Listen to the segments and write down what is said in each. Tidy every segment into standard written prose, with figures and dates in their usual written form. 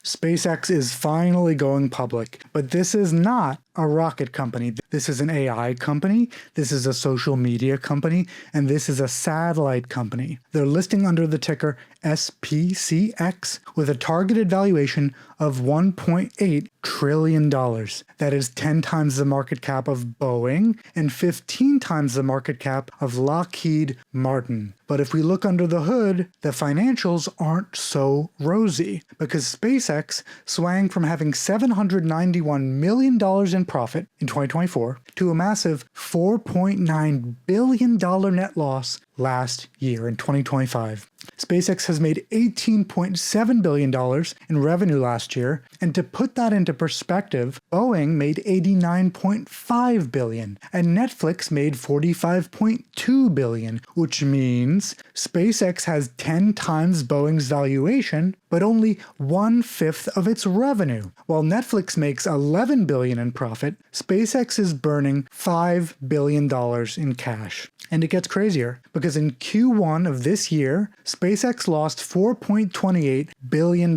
SpaceX is finally going public, but this is not a rocket company. This is an AI company, this is a social media company, and this is a satellite company. They're listing under the ticker SPKX with a targeted valuation of $1.8 trillion. That is 10 times the market cap of Boeing and 15 times the market cap of Lockheed Martin. But if we look under the hood, the financials aren't so rosy, because SpaceX swang from having $791 million in profit in 2024 to a massive $4.9 billion net loss last year in 2025. SpaceX has made $18.7 billion in revenue last year, and to put that into perspective, Boeing made $89.5 billion, and Netflix made $45.2 billion, which means SpaceX has 10 times Boeing's valuation, but only 1/5 of its revenue. While Netflix makes $11 billion in profit, SpaceX is burning $5 billion in cash. And it gets crazier, because in Q1 of this year, SpaceX lost $4.28 billion.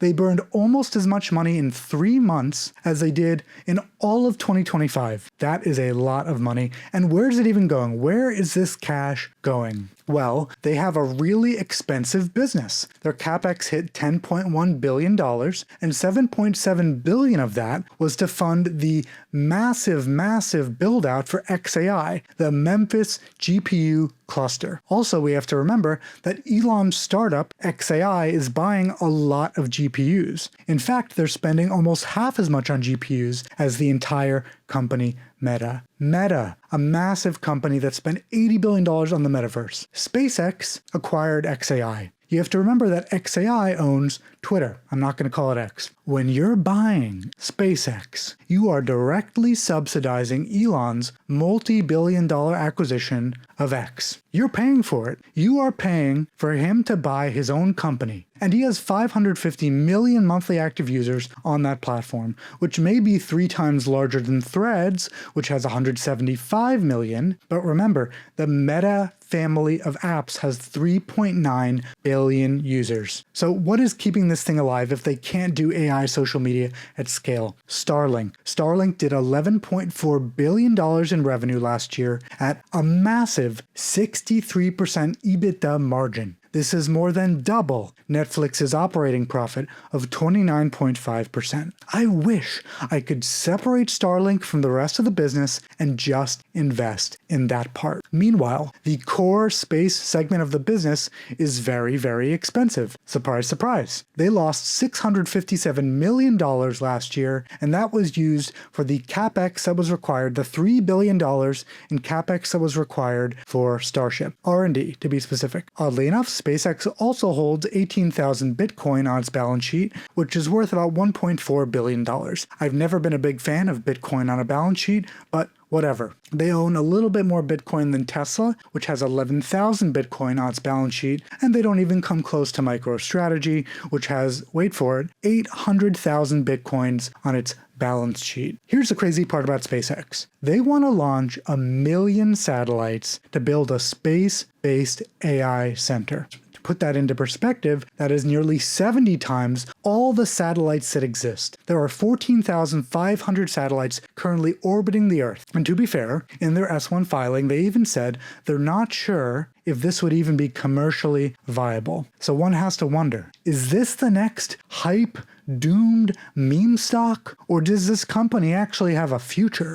They burned almost as much money in 3 months as they did in all of 2025. That is a lot of money. And where is it even going? Where is this cash going? Well, they have a really expensive business. Their CapEx hit $10.1 billion, and $7.7 billion of that was to fund the massive build out for XAI, the Memphis GPU cluster. Also, we have to remember that Elon's startup, XAI, is buying a lot of GPUs. In fact, they're spending almost half as much on GPUs as the entire company Meta. Meta, a massive company that spent $80 billion on the metaverse. SpaceX acquired XAI. You have to remember that XAI owns Twitter. I'm not going to call it X. When you're buying SpaceX, you are directly subsidizing Elon's multi-billion-dollar acquisition of X. You're paying for it. You are paying for him to buy his own company. And he has 550 million monthly active users on that platform, which may be 3 times larger than Threads, which has 175 million. But remember, the Meta family of apps has 3.9 billion users. So what is keeping this thing alive if they can't do AI social media at scale? Starlink. Starlink did $11.4 billion in revenue last year at a massive 63% EBITDA margin. This is more than double Netflix's operating profit of 29.5%. I wish I could separate Starlink from the rest of the business and just invest in that part. Meanwhile, the core space segment of the business is very expensive. Surprise, surprise. They lost $657 million last year, and that was used for the CapEx that was required, the $3 billion in CapEx that was required for Starship. R&D, to be specific. Oddly enough, SpaceX also holds 18,000 Bitcoin on its balance sheet, which is worth about $1.4 billion. I've never been a big fan of Bitcoin on a balance sheet, but whatever. They own a little bit more Bitcoin than Tesla, which has 11,000 Bitcoin on its balance sheet, and they don't even come close to MicroStrategy, which has, wait for it, 800,000 Bitcoins on its balance sheet. Here's the crazy part about SpaceX. They want to launch 1 million satellites to build a space-based AI center. Put that into perspective, that is nearly 70 times all the satellites that exist. There are 14,500 satellites currently orbiting the Earth. And to be fair, in their S1 filing, they even said they're not sure if this would even be commercially viable. So one has to wonder, is this the next hype, doomed meme stock? Or does this company actually have a future?